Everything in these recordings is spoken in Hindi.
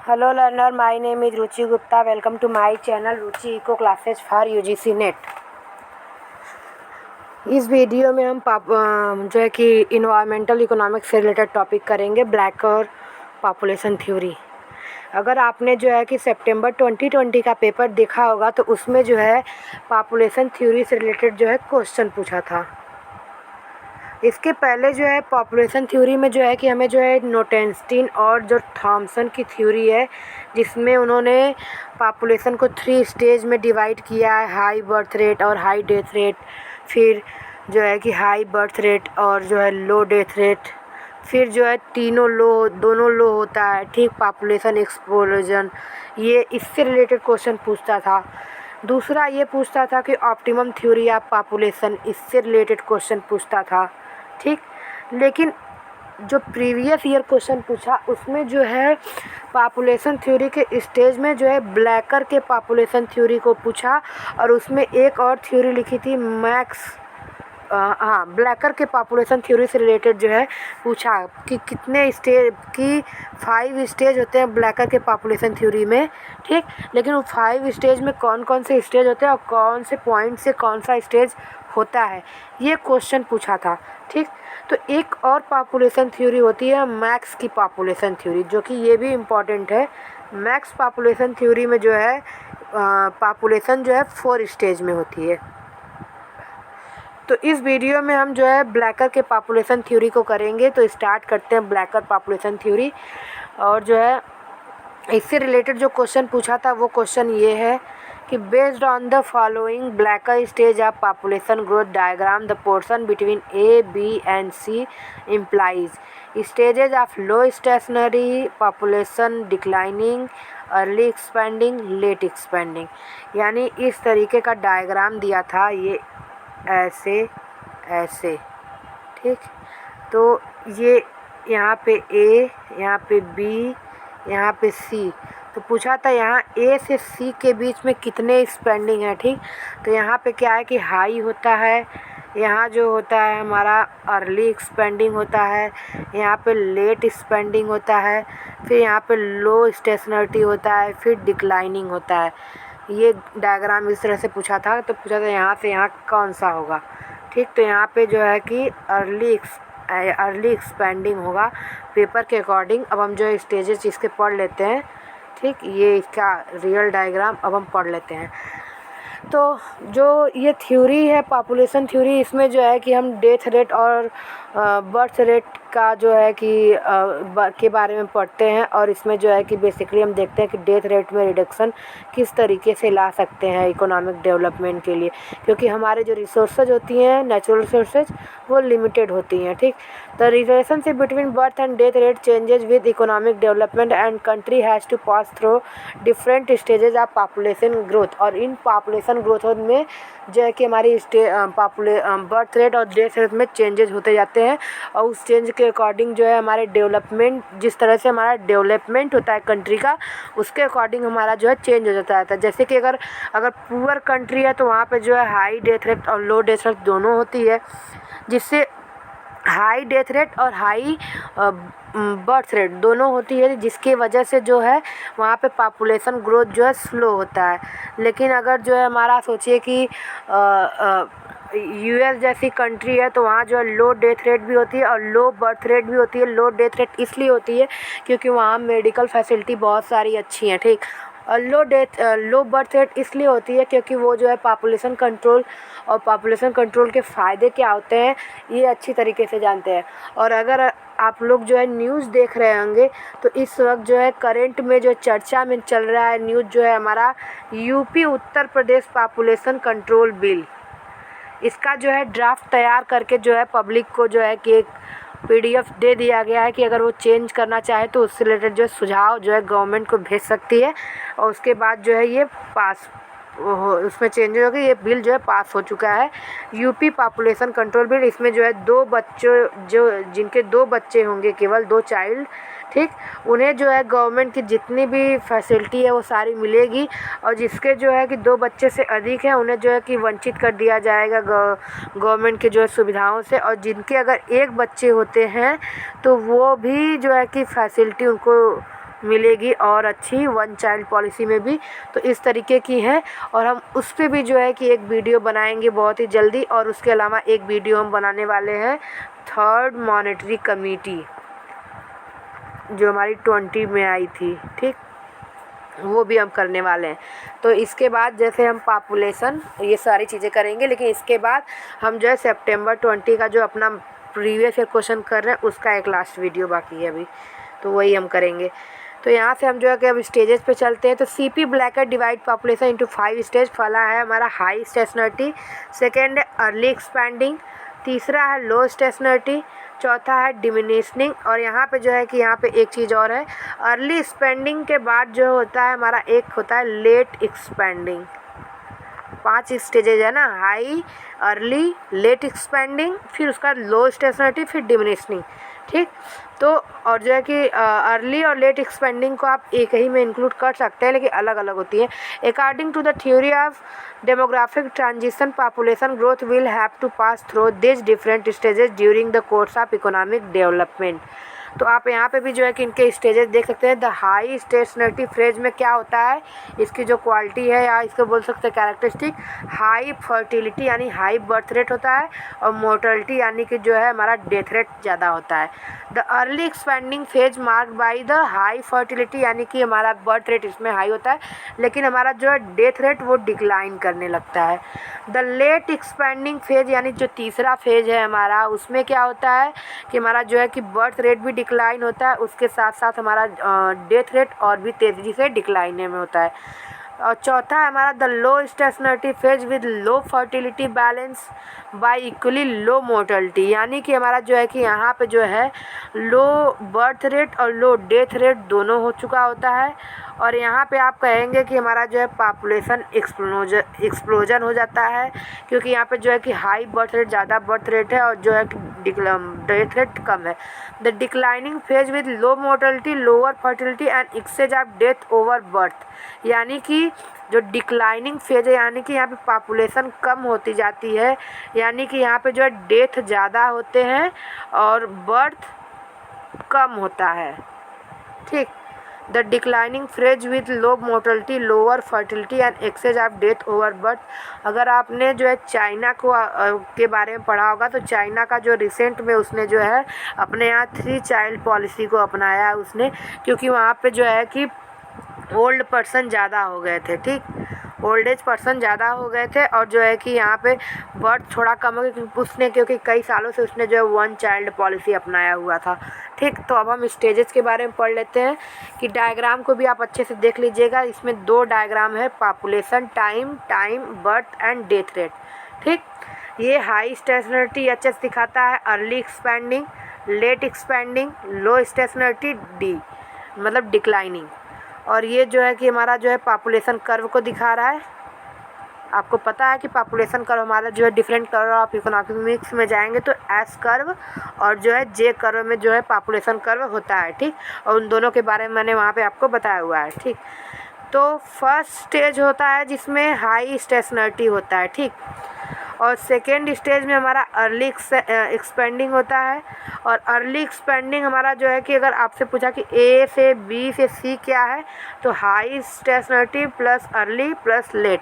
Hello learner, my name is Ruchi Gupta. Welcome to my channel Ruchi Eco Classes for UGC net. इस वीडियो में हम जो है कि इन्वायरमेंटल इकोनॉमिक्स से रिलेटेड टॉपिक करेंगे, ब्लैक और पॉपुलेशन थ्योरी। अगर आपने जो है कि सितंबर 2020 का पेपर देखा होगा तो उसमें जो है पॉपुलेशन थ्योरी से रिलेटेड जो है क्वेश्चन पूछा था। इसके पहले जो है पॉपुलेशन थ्योरी में जो है कि हमें जो है नोटेंस्टीन और जो थॉमसन की थ्योरी है, जिसमें उन्होंने पॉपुलेशन को 3 स्टेज में डिवाइड किया है, हाई बर्थ रेट और हाई डेथ रेट, फिर जो है कि हाई बर्थ रेट और जो है लो डेथ रेट, फिर जो है दोनों लो होता है, ठीक, पॉपुलेशन एक्सप्लोजन। ये इससे रिलेटेड क्वेश्चन पूछता था। दूसरा ये पूछता था कि ऑप्टिमम थ्योरी ऑफ पॉपुलेशन, इससे रिलेटेड क्वेश्चन पूछता था, ठीक। लेकिन जो प्रीवियस ईयर क्वेश्चन पूछा उसमें जो है पॉपुलेशन थ्योरी के स्टेज में जो है ब्लैकर के पॉपुलेशन थ्योरी को पूछा, और उसमें एक और थ्योरी लिखी थी ब्लैकर के पॉपुलेशन थ्योरी से रिलेटेड जो है पूछा कि कितने स्टेज की 5 स्टेज होते हैं ब्लैकर के पॉपुलेशन थ्योरी में, ठीक। लेकिन वो 5 स्टेज में कौन कौन से स्टेज होते हैं और कौन से पॉइंट से कौन सा स्टेज होता है, ये क्वेश्चन पूछा था, ठीक। तो एक और पॉपुलेशन थ्योरी होती है मैक्स की पॉपुलेशन थ्योरी, जो कि ये भी इम्पॉर्टेंट है। मैक्स पॉपुलेशन थ्योरी में जो है पॉपुलेशन जो है 4 स्टेज में होती है। तो इस वीडियो में हम जो है ब्लैकर के पॉपुलेशन थ्योरी को करेंगे। तो स्टार्ट करते हैं ब्लैकर पॉपुलेशन थ्योरी। और जो है इससे रिलेटेड जो क्वेश्चन पूछा था वो क्वेश्चन ये है कि based on the following Blacker stage of population growth diagram the portion between A B and C implies stages of low stationary population declining early expanding late expanding. यानी इस तरीके का डायग्राम दिया था, ये ऐसे, ठीक। तो ये यहाँ पे ए, यहाँ पे बी, यहाँ पे सी। तो पूछा था यहाँ ए से सी के बीच में कितने स्पेंडिंग है, ठीक। तो यहाँ पे क्या है कि हाई होता है, यहाँ जो होता है हमारा अर्ली एक्सपेंडिंग होता है, यहाँ पे लेट स्पेंडिंग होता है, फिर यहाँ पे लो स्टेशनरिटी होता है, फिर डिक्लाइनिंग होता है। ये डायग्राम इस तरह से पूछा था। तो पूछा था यहाँ से यहाँ कौन सा होगा, ठीक। तो यहाँ पे जो है कि अर्ली एक्सपेंडिंग होगा पेपर के अकॉर्डिंग। अब हम जो है स्टेजेस इसके पढ़ लेते हैं, ठीक। ये इसका रियल डायग्राम अब हम पढ़ लेते हैं। तो जो ये थ्योरी है पॉपुलेशन थ्योरी, इसमें जो है कि हम डेथ रेट और बर्थ रेट का जो है कि के बारे में पढ़ते हैं। और इसमें जो है कि बेसिकली हम देखते हैं कि डेथ रेट में रिडक्शन किस तरीके से ला सकते हैं इकोनॉमिक डेवलपमेंट के लिए, क्योंकि हमारे जो रिसोर्सेज होती हैं नेचुरल रिसोर्सेज वो लिमिटेड होती हैं, ठीक। The relationship between birth and death rate changes with economic development and country has to pass through different stages of population growth. और इन पॉपुलेशन ग्रोथ में जो है कि हमारी बर्थ रेट और डेथ रेट में चेंजेस होते जाते हैं, और उस चेंज के अकॉर्डिंग जो है हमारे डेवलपमेंट, जिस तरह से हमारा डेवलपमेंट होता है कंट्री का, उसके अकॉर्डिंग हमारा जो है चेंज हो जाता है। जैसे कि अगर पुअर कंट्री है तो वहाँ पे जो है हाई डेथ रेट और लो डेथ रेट दोनों होती है, जिससे हाई डेथ रेट और हाई बर्थ रेट दोनों होती है, जिसकी वजह से जो है वहाँ पे पॉपुलेशन ग्रोथ जो है स्लो होता है। लेकिन अगर जो है हमारा सोचिए कि यूएस जैसी कंट्री है तो वहाँ जो है लो डेथ रेट भी होती है और लो बर्थ रेट भी होती है। लो डेथ रेट इसलिए होती है क्योंकि वहाँ मेडिकल फैसिलिटी बहुत सारी अच्छी हैं, ठीक। और लो बर्थ रेट इसलिए होती है क्योंकि वो जो है पॉपुलेशन कंट्रोल, और पॉपुलेशन कंट्रोल के फ़ायदे क्या होते हैं ये अच्छी तरीके से जानते हैं। और अगर आप लोग जो है न्यूज़ देख रहे होंगे तो इस वक्त जो है करंट में जो चर्चा में चल रहा है न्यूज़ जो है हमारा UP Uttar Pradesh population control bill, इसका जो है ड्राफ्ट तैयार करके जो है पब्लिक को जो है कि एक PDF दे दिया गया है कि अगर वो चेंज करना चाहे तो उससे रिलेटेड जो है सुझाव जो है गवर्नमेंट को भेज सकती है, और उसके बाद जो है ये पास उसमें चेंजेस हो गए। ये बिल जो है पास हो चुका है, यूपी पॉपुलेशन कंट्रोल बिल। इसमें जो है 2 बच्चों जिनके 2 बच्चे होंगे, केवल 2 चाइल्ड, ठीक, उन्हें जो है गवर्नमेंट की जितनी भी फैसिलिटी है वो सारी मिलेगी, और जिसके जो है कि 2 बच्चे से अधिक है उन्हें जो है कि वंचित कर दिया जाएगा गवर्नमेंट के जो है सुविधाओं से। और जिनके अगर 1 बच्चे होते हैं तो वो भी जो है कि फैसिलिटी उनको मिलेगी और अच्छी वन चाइल्ड पॉलिसी में भी। तो इस तरीके की है और हम उस पर भी जो है कि एक वीडियो बनाएंगे बहुत ही जल्दी। और उसके अलावा एक वीडियो हम बनाने वाले हैं थर्ड मॉनेटरी कमेटी जो हमारी 20 में आई थी, ठीक, वो भी हम करने वाले हैं। तो इसके बाद जैसे हम पॉपुलेशन ये सारी चीज़ें करेंगे, लेकिन इसके बाद हम जो है सितंबर 20 का जो अपना प्रीवियस ईयर क्वेश्चन कर रहे हैं उसका एक लास्ट वीडियो बाकी है अभी, तो वही हम करेंगे। तो यहाँ से हम जो है कि अब स्टेजेस पे चलते हैं। तो CP Blacket divide population into 5 stage. पहला है हमारा हाई स्टेशनरिटी, सेकेंड है अर्ली एक्सपैंडिंग, तीसरा है लो स्टेशनरिटी, चौथा है डिमिनिशनिंग। और यहाँ पे जो है कि यहाँ पे एक चीज़ और है, अर्ली एक्सपेंडिंग के बाद जो होता है हमारा एक होता है लेट एक्सपेंडिंग। 5 स्टेजेज है ना, हाई, अर्ली, लेट एक्सपेंडिंग, फिर उसका लो स्टेशनरिटी, फिर डिमिनिशनिंग, ठीक। तो और जो है कि अर्ली और लेट एक्सपेंडिंग को आप एक ही में इंक्लूड कर सकते हैं, लेकिन अलग अलग होती है। According to the theory of demographic transition, population growth will have to pass through this different stages during the course of economic development. तो आप यहाँ पे भी जो है कि इनके स्टेजेस देख सकते हैं। द हाई स्टेशनरिटी फेज में क्या होता है, इसकी जो क्वालिटी है या इसको बोल सकते हैं कैरेक्टरिस्टिक, हाई फर्टिलिटी यानी हाई बर्थ रेट होता है, और मोर्टलिटी यानी कि जो है हमारा डेथ रेट ज़्यादा होता है। The early expanding phase mark by the high fertility यानी कि हमारा बर्थ रेट इसमें हाई होता है, लेकिन हमारा जो है डेथ रेट वो डिक्लाइन करने लगता है। द लेट एक्सपेंडिंग फेज यानी जो तीसरा फेज है हमारा, उसमें क्या होता है कि हमारा जो है कि बर्थ रेट भी डिक्लाइन होता है, उसके साथ साथ हमारा डेथ रेट और भी तेज़ी से डिक्लाइन में होता है। और चौथा है हमारा the low स्टेशनरिटी phase with low fertility balance bye equally low mortality, यानी कि हमारा जो है कि यहाँ पे जो है लो बर्थ रेट और लो डेथ रेट दोनों हो चुका होता है। और यहाँ पे आप कहेंगे कि हमारा जो है पॉपुलेशन एक्सप्लोजन हो जाता है, क्योंकि यहाँ पे जो है कि हाई बर्थ रेट ज़्यादा बर्थ रेट है और जो है कि डेथ रेट कम है। The declining phase with low mortality, lower fertility and excess of death over birth, यानी कि जो डिक्लाइनिंग फेज है यानी कि यहाँ पे पॉपुलेशन कम होती जाती है, यानी कि यहाँ पे जो है डेथ ज़्यादा होते हैं और बर्थ कम होता है, ठीक। The declining phase with low mortality, lower fertility and excess of death over birth. अगर आपने जो है चाइना को के बारे में पढ़ा होगा, तो चाइना का जो रिसेंट में उसने जो है अपने यहाँ 3 चाइल्ड पॉलिसी को अपनाया है उसने, क्योंकि वहाँ पे जो है कि ओल्ड पर्सन ज़्यादा हो गए थे, ठीक, ओल्ड एज पर्सन ज़्यादा हो गए थे और जो है कि यहाँ पे बर्थ थोड़ा कम हो गया उसने, क्योंकि कई सालों से उसने जो है 1 चाइल्ड पॉलिसी अपनाया हुआ था, ठीक। तो अब हम स्टेजेस के बारे में पढ़ लेते हैं कि डायग्राम को भी आप अच्छे से देख लीजिएगा। इसमें 2 डायग्राम है, population time, birth and death rate, ठीक। ये हाई स्टेशनरिटी एच दिखाता है, अर्ली एक्सपेंडिंग, लेट एक्सपेंडिंग, लो स्टेशनरिटी डी मतलब डिक्लाइनिंग। और ये जो है कि हमारा जो है पॉपुलेशन कर्व को दिखा रहा है। आपको पता है कि पॉपुलेशन कर्व हमारा जो है डिफरेंट कर्व ऑफ इकोनॉमिक्स में जाएंगे तो एस कर्व और जो है जे कर्व में जो है पॉपुलेशन कर्व होता है, ठीक। और उन दोनों के बारे में मैंने वहाँ पे आपको बताया हुआ है, ठीक। तो फर्स्ट स्टेज होता है जिसमें हाई स्टेशनरिटी होता है, ठीक। और सेकेंड स्टेज में हमारा अर्ली एक्सपेंडिंग होता है। और अर्ली एक्सपेंडिंग हमारा जो है कि अगर आपसे पूछा कि ए से बी से सी क्या है, तो high stationarity plus early plus late,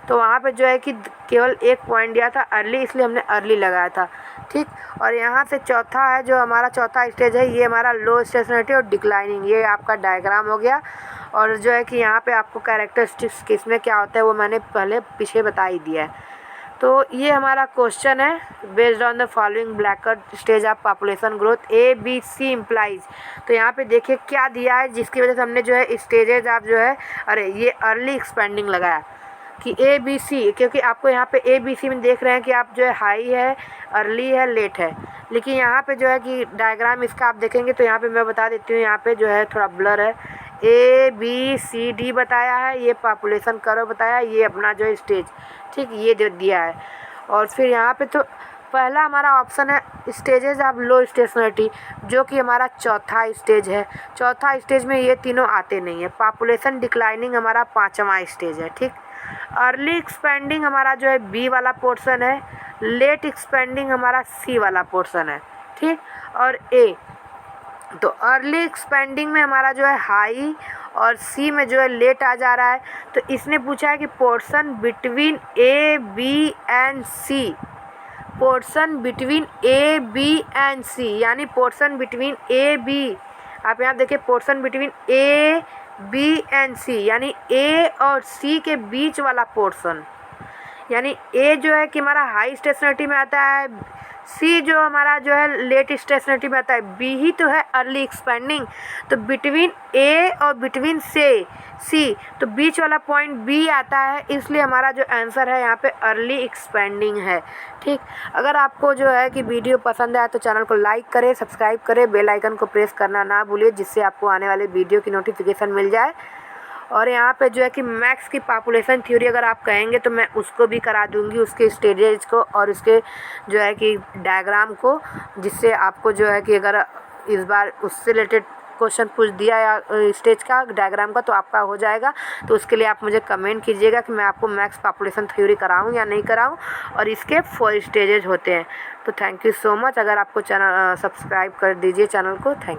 तो वहाँ पे जो है कि केवल एक पॉइंट दिया था अर्ली, इसलिए हमने अर्ली लगाया था, ठीक। और यहाँ से चौथा है जो हमारा चौथा स्टेज है, ये हमारा लो स्टेशनरिटी और डिक्लाइनिंग, ये आपका डायग्राम हो गया। और जो है कि यहाँ पे आपको कैरेक्टरिस्टिक्स किसमें क्या होता है वो मैंने पीछे बता ही दिया है। तो ये हमारा क्वेश्चन है, based on the following blackout stage of population growth A B C implies. तो यहाँ पे देखिए क्या दिया है, जिसकी वजह से हमने जो है स्टेजेज आप जो है ये अर्ली एक्सपेंडिंग लगाया कि ए बी सी, क्योंकि आपको यहाँ पे ए बी सी में देख रहे हैं कि आप जो है हाई है, अर्ली है, लेट है, लेकिन यहाँ पे जो है कि डायग्राम इसका आप देखेंगे तो यहाँ पे मैं बता देती हूँ, यहाँ पे जो है थोड़ा ब्लर है, ए बी सी डी बताया है, ये पॉपुलेशन कर्व बताया है, ये अपना जो है स्टेज, ठीक, ये दे दिया है। और फिर यहाँ पे तो पहला हमारा ऑप्शन है स्टेजेस ऑफ लो स्टेशनरिटी, जो कि हमारा चौथा स्टेज है। चौथा स्टेज में ये तीनों आते नहीं है। पॉपुलेशन डिक्लाइनिंग हमारा 5वां स्टेज है, ठीक। अर्ली एक्सपेंडिंग हमारा जो है बी वाला पोर्शन है, लेट एक्सपेंडिंग हमारा सी वाला पोर्शन है, ठीक। और तो अर्ली एक्सपेंडिंग में हमारा जो है हाई और सी में जो है लेट आ जा रहा है। तो इसने पूछा है कि portion between A B and C, portion between A B and C, यानी पोर्शन बिटवीन ए बी, आप यहाँ देखिए portion between A B and C, यानी ए और सी के बीच वाला पोर्शन, यानी ए जो है कि हमारा हाई स्टेशनरिटी में आता है, सी जो हमारा जो है लेट स्टेशनरिटी में आता है, बी ही तो है अर्ली एक्सपेंडिंग। तो बिटवीन ए और बिटवीन से सी, तो बीच वाला पॉइंट बी आता है, इसलिए हमारा जो आंसर है यहाँ पे अर्ली एक्सपेंडिंग है। ठीक, अगर आपको जो है कि वीडियो पसंद आए तो चैनल को लाइक करें, सब्सक्राइब करें, बेल आइकन को प्रेस करना ना भूलिए, जिससे आपको आने वाले वीडियो की नोटिफिकेशन मिल जाए। और यहाँ पे जो है कि मैक्स की पॉपुलेशन थ्योरी अगर आप कहेंगे तो मैं उसको भी करा दूंगी, उसके स्टेजेज को और उसके जो है कि डायग्राम को, जिससे आपको जो है कि अगर इस बार उससे रिलेटेड क्वेश्चन पूछ दिया या स्टेज का डायग्राम का तो आपका हो जाएगा। तो उसके लिए आप मुझे कमेंट कीजिएगा कि मैं आपको मैक्स पॉपुलेशन थ्योरी कराऊँ या नहीं कराऊँ, और इसके 4 स्टेजेज होते हैं। तो थैंक यू सो मच। अगर आपको चैनल सब्सक्राइब कर दीजिए चैनल को। थैंक